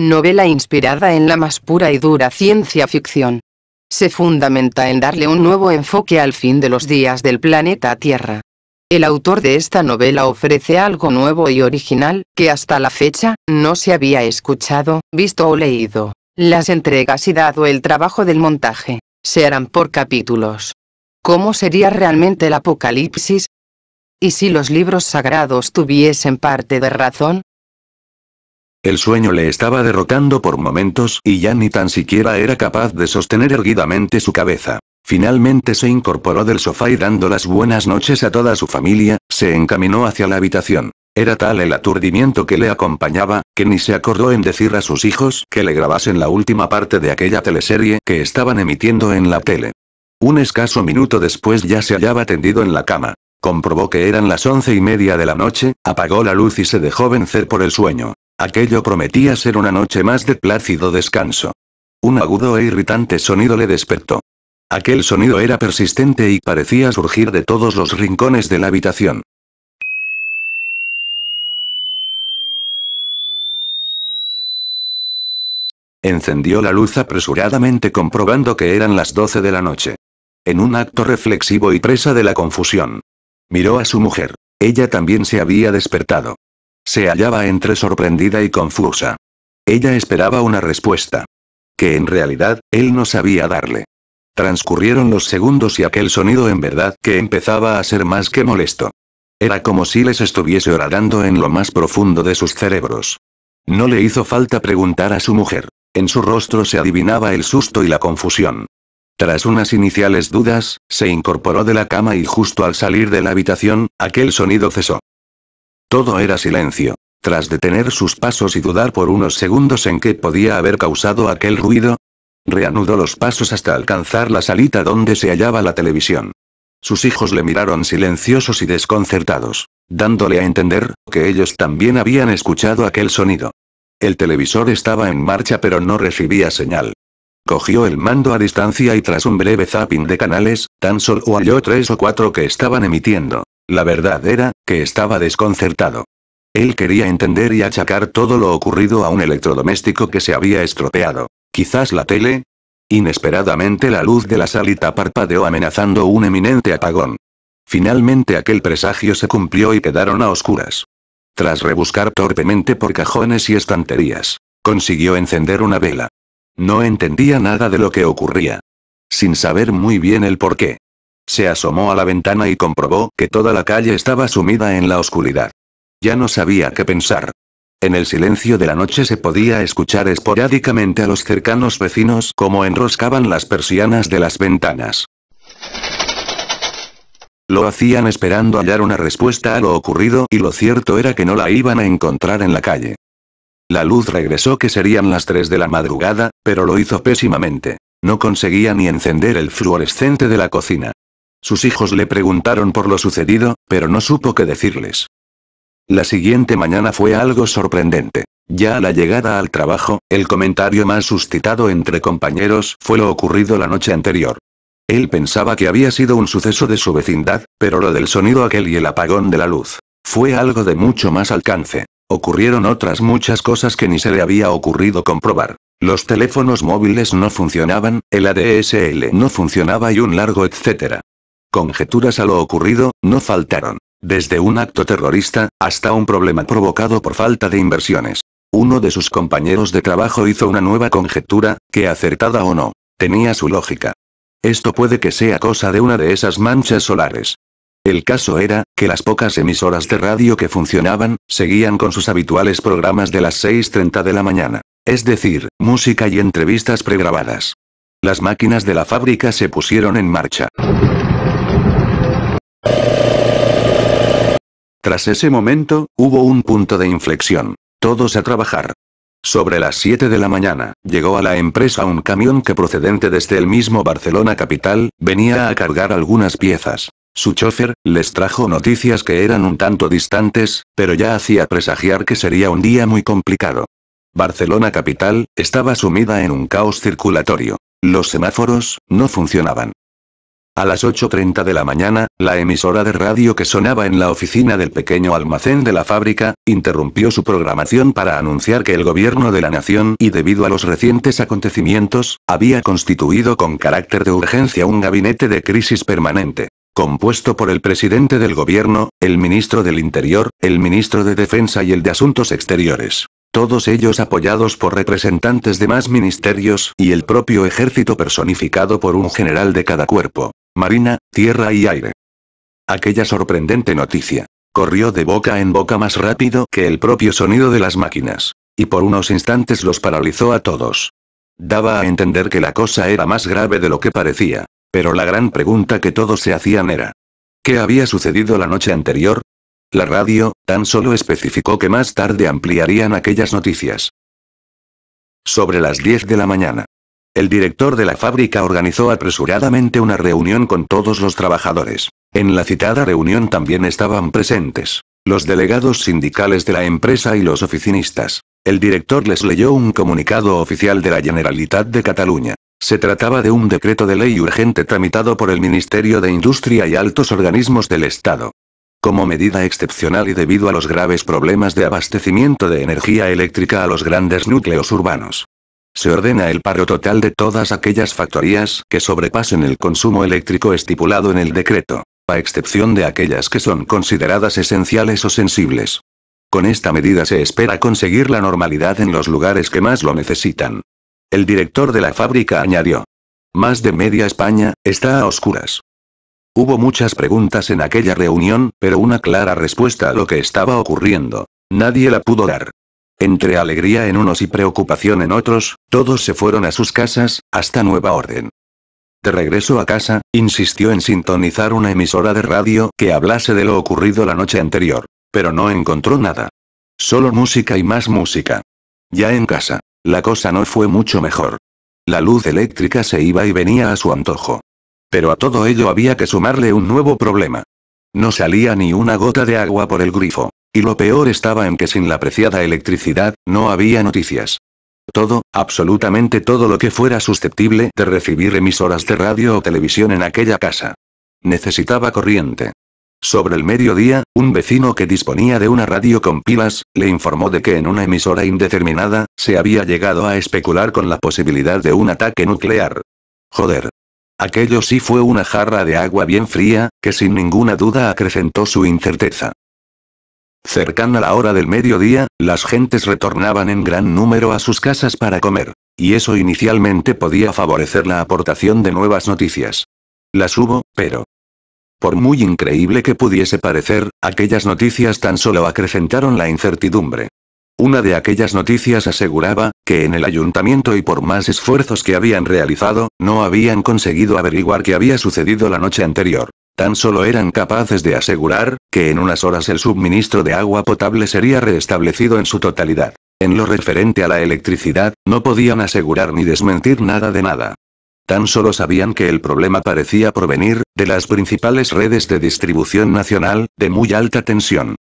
Novela inspirada en la más pura y dura ciencia ficción. Se fundamenta en darle un nuevo enfoque al fin de los días del planeta Tierra. El autor de esta novela ofrece algo nuevo y original, que hasta la fecha, no se había escuchado, visto o leído. Las entregas y dado el trabajo del montaje, se harán por capítulos. ¿Cómo sería realmente el apocalipsis? ¿Y si los libros sagrados tuviesen parte de razón? El sueño le estaba derrotando por momentos y ya ni tan siquiera era capaz de sostener erguidamente su cabeza. Finalmente se incorporó del sofá y dando las buenas noches a toda su familia, se encaminó hacia la habitación. Era tal el aturdimiento que le acompañaba, que ni se acordó en decir a sus hijos que le grabasen la última parte de aquella teleserie que estaban emitiendo en la tele. Un escaso minuto después ya se hallaba tendido en la cama. Comprobó que eran las 11:30 de la noche, apagó la luz y se dejó vencer por el sueño. Aquello prometía ser una noche más de plácido descanso. Un agudo e irritante sonido le despertó. Aquel sonido era persistente y parecía surgir de todos los rincones de la habitación. Encendió la luz apresuradamente comprobando que eran las 12 de la noche. En un acto reflexivo y presa de la confusión, miró a su mujer. Ella también se había despertado. Se hallaba entre sorprendida y confusa. Ella esperaba una respuesta, que en realidad, él no sabía darle. Transcurrieron los segundos y aquel sonido en verdad que empezaba a ser más que molesto. Era como si les estuviese horadando en lo más profundo de sus cerebros. No le hizo falta preguntar a su mujer. En su rostro se adivinaba el susto y la confusión. Tras unas iniciales dudas, se incorporó de la cama y justo al salir de la habitación, aquel sonido cesó. Todo era silencio. Tras detener sus pasos y dudar por unos segundos en qué podía haber causado aquel ruido, reanudó los pasos hasta alcanzar la salita donde se hallaba la televisión. Sus hijos le miraron silenciosos y desconcertados, dándole a entender que ellos también habían escuchado aquel sonido. El televisor estaba en marcha pero no recibía señal. Cogió el mando a distancia y tras un breve zapping de canales, tan solo halló 3 o 4 que estaban emitiendo. La verdad era, que estaba desconcertado. Él quería entender y achacar todo lo ocurrido a un electrodoméstico que se había estropeado. ¿Quizás la tele? Inesperadamente la luz de la salita parpadeó amenazando un eminente apagón. Finalmente aquel presagio se cumplió y quedaron a oscuras. Tras rebuscar torpemente por cajones y estanterías, consiguió encender una vela. No entendía nada de lo que ocurría. Sin saber muy bien el porqué, se asomó a la ventana y comprobó que toda la calle estaba sumida en la oscuridad. Ya no sabía qué pensar. En el silencio de la noche se podía escuchar esporádicamente a los cercanos vecinos cómo enroscaban las persianas de las ventanas. Lo hacían esperando hallar una respuesta a lo ocurrido y lo cierto era que no la iban a encontrar en la calle. La luz regresó que serían las 3 de la madrugada, pero lo hizo pésimamente. No conseguía ni encender el fluorescente de la cocina. Sus hijos le preguntaron por lo sucedido, pero no supo qué decirles. La siguiente mañana fue algo sorprendente. Ya a la llegada al trabajo, el comentario más suscitado entre compañeros fue lo ocurrido la noche anterior. Él pensaba que había sido un suceso de su vecindad, pero lo del sonido aquel y el apagón de la luz fue algo de mucho más alcance. Ocurrieron otras muchas cosas que ni se le había ocurrido comprobar. Los teléfonos móviles no funcionaban, el ADSL no funcionaba y un largo etcétera. Conjeturas a lo ocurrido, no faltaron. Desde un acto terrorista, hasta un problema provocado por falta de inversiones. Uno de sus compañeros de trabajo hizo una nueva conjetura, que acertada o no, tenía su lógica. Esto puede que sea cosa de una de esas manchas solares. El caso era, que las pocas emisoras de radio que funcionaban, seguían con sus habituales programas de las 6:30 de la mañana. Es decir, música y entrevistas pregrabadas. Las máquinas de la fábrica se pusieron en marcha. Tras ese momento, hubo un punto de inflexión. Todos a trabajar. Sobre las 7 de la mañana, llegó a la empresa un camión que procedente desde el mismo Barcelona capital, venía a cargar algunas piezas. Su chofer les trajo noticias que eran un tanto distantes, pero ya hacía presagiar que sería un día muy complicado. Barcelona capital estaba sumida en un caos circulatorio. Los semáforos no funcionaban. A las 8:30 de la mañana, la emisora de radio que sonaba en la oficina del pequeño almacén de la fábrica, interrumpió su programación para anunciar que el gobierno de la nación, y debido a los recientes acontecimientos, había constituido con carácter de urgencia un gabinete de crisis permanente, compuesto por el presidente del gobierno, el ministro del Interior, el ministro de Defensa y el de Asuntos Exteriores. Todos ellos apoyados por representantes de más ministerios y el propio ejército personificado por un general de cada cuerpo, marina, tierra y aire. Aquella sorprendente noticia corrió de boca en boca más rápido que el propio sonido de las máquinas, y por unos instantes los paralizó a todos. Daba a entender que la cosa era más grave de lo que parecía, pero la gran pregunta que todos se hacían era: ¿qué había sucedido la noche anterior? La radio, tan solo especificó que más tarde ampliarían aquellas noticias. Sobre las 10 de la mañana. El director de la fábrica organizó apresuradamente una reunión con todos los trabajadores. En la citada reunión también estaban presentes los delegados sindicales de la empresa y los oficinistas. El director les leyó un comunicado oficial de la Generalitat de Cataluña. Se trataba de un decreto de ley urgente tramitado por el Ministerio de Industria y altos organismos del Estado. Como medida excepcional y debido a los graves problemas de abastecimiento de energía eléctrica a los grandes núcleos urbanos, se ordena el paro total de todas aquellas factorías que sobrepasen el consumo eléctrico estipulado en el decreto, a excepción de aquellas que son consideradas esenciales o sensibles. Con esta medida se espera conseguir la normalidad en los lugares que más lo necesitan. El director de la fábrica añadió: más de media España está a oscuras. Hubo muchas preguntas en aquella reunión, pero una clara respuesta a lo que estaba ocurriendo nadie la pudo dar. Entre alegría en unos y preocupación en otros, todos se fueron a sus casas, hasta nueva orden. De regreso a casa, insistió en sintonizar una emisora de radio que hablase de lo ocurrido la noche anterior, pero no encontró nada. Solo música y más música. Ya en casa, la cosa no fue mucho mejor. La luz eléctrica se iba y venía a su antojo. Pero a todo ello había que sumarle un nuevo problema. No salía ni una gota de agua por el grifo. Y lo peor estaba en que sin la preciada electricidad, no había noticias. Todo, absolutamente todo lo que fuera susceptible de recibir emisoras de radio o televisión en aquella casa, necesitaba corriente. Sobre el mediodía, un vecino que disponía de una radio con pilas, le informó de que en una emisora indeterminada, se había llegado a especular con la posibilidad de un ataque nuclear. Joder. Aquello sí fue una jarra de agua bien fría, que sin ninguna duda acrecentó su incerteza. Cercana la hora del mediodía, las gentes retornaban en gran número a sus casas para comer, y eso inicialmente podía favorecer la aportación de nuevas noticias. Las hubo, pero, por muy increíble que pudiese parecer, aquellas noticias tan solo acrecentaron la incertidumbre. Una de aquellas noticias aseguraba que en el ayuntamiento y por más esfuerzos que habían realizado, no habían conseguido averiguar qué había sucedido la noche anterior. Tan solo eran capaces de asegurar que en unas horas el suministro de agua potable sería restablecido en su totalidad. En lo referente a la electricidad, no podían asegurar ni desmentir nada de nada. Tan solo sabían que el problema parecía provenir de las principales redes de distribución nacional, de muy alta tensión.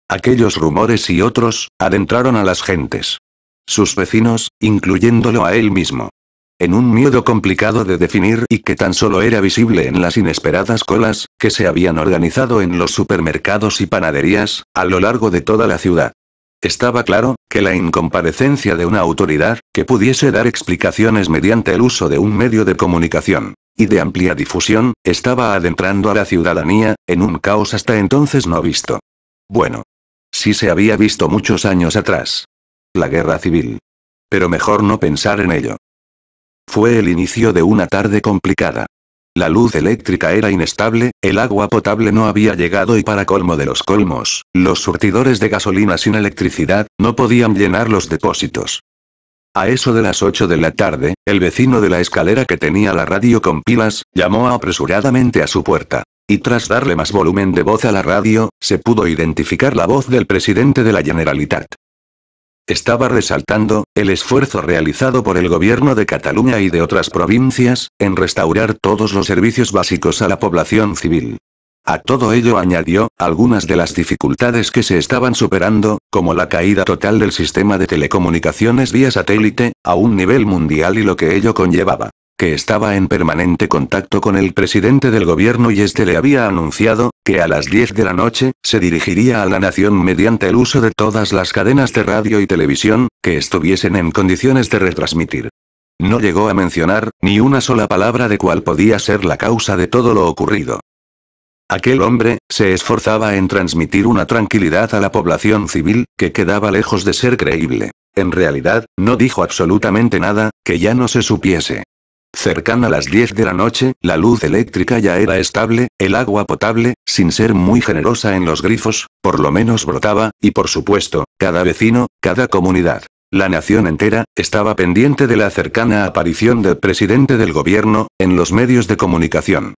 Aquellos rumores y otros, adentraron a las gentes. Sus vecinos, incluyéndolo a él mismo. En un miedo complicado de definir y que tan solo era visible en las inesperadas colas, que se habían organizado en los supermercados y panaderías, a lo largo de toda la ciudad. Estaba claro, que la incomparecencia de una autoridad, que pudiese dar explicaciones mediante el uso de un medio de comunicación, y de amplia difusión, estaba adentrando a la ciudadanía, en un caos hasta entonces no visto. Bueno. Sí se había visto muchos años atrás. La guerra civil. Pero mejor no pensar en ello. Fue el inicio de una tarde complicada. La luz eléctrica era inestable, el agua potable no había llegado y para colmo de los colmos, los surtidores de gasolina sin electricidad, no podían llenar los depósitos. A eso de las 8 de la tarde, el vecino de la escalera que tenía la radio con pilas, llamó apresuradamente a su puerta. Y tras darle más volumen de voz a la radio, se pudo identificar la voz del presidente de la Generalitat. Estaba resaltando el esfuerzo realizado por el gobierno de Cataluña y de otras provincias, en restaurar todos los servicios básicos a la población civil. A todo ello añadió, algunas de las dificultades que se estaban superando, como la caída total del sistema de telecomunicaciones vía satélite, a un nivel mundial y lo que ello conllevaba. que estaba en permanente contacto con el presidente del gobierno y este le había anunciado, que a las 10 de la noche, se dirigiría a la nación mediante el uso de todas las cadenas de radio y televisión, que estuviesen en condiciones de retransmitir. No llegó a mencionar, ni una sola palabra de cuál podía ser la causa de todo lo ocurrido. Aquel hombre, se esforzaba en transmitir una tranquilidad a la población civil, que quedaba lejos de ser creíble. En realidad, no dijo absolutamente nada, que ya no se supiese. Cercana a las 10 de la noche, la luz eléctrica ya era estable, el agua potable, sin ser muy generosa en los grifos, por lo menos brotaba, y por supuesto, cada vecino, cada comunidad. La nación entera, estaba pendiente de la cercana aparición del presidente del gobierno, en los medios de comunicación.